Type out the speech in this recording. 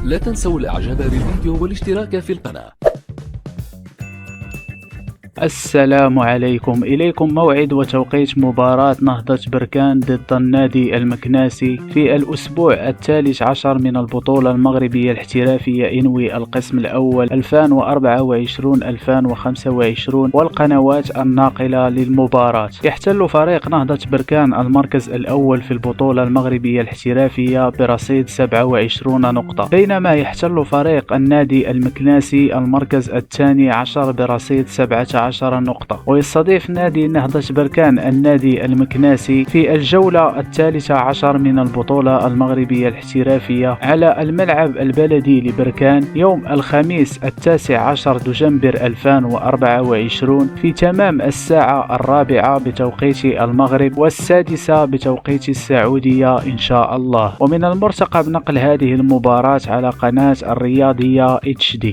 لا تنسوا الاعجاب بالفيديو والاشتراك في القناة. السلام عليكم. إليكم موعد وتوقيت مباراة نهضة بركان ضد النادي المكناسي في الأسبوع الثالث عشر من البطولة المغربية الاحترافية إنوي القسم الأول 2024-2025 والقنوات الناقلة للمباراة. يحتل فريق نهضة بركان المركز الأول في البطولة المغربية الاحترافية برصيد 27 نقطة، بينما يحتل فريق النادي المكناسي المركز الثاني عشر برصيد 17 نقطة. ويستضيف نادي نهضة بركان النادي المكناسي في الجولة الثالثة عشر من البطولة المغربية الاحترافية على الملعب البلدي لبركان يوم الخميس 19 دجنبر 2024 في تمام الساعة 4 بتوقيت المغرب و6 بتوقيت السعودية إن شاء الله. ومن المرتقب نقل هذه المباراة على قناة الرياضية HD.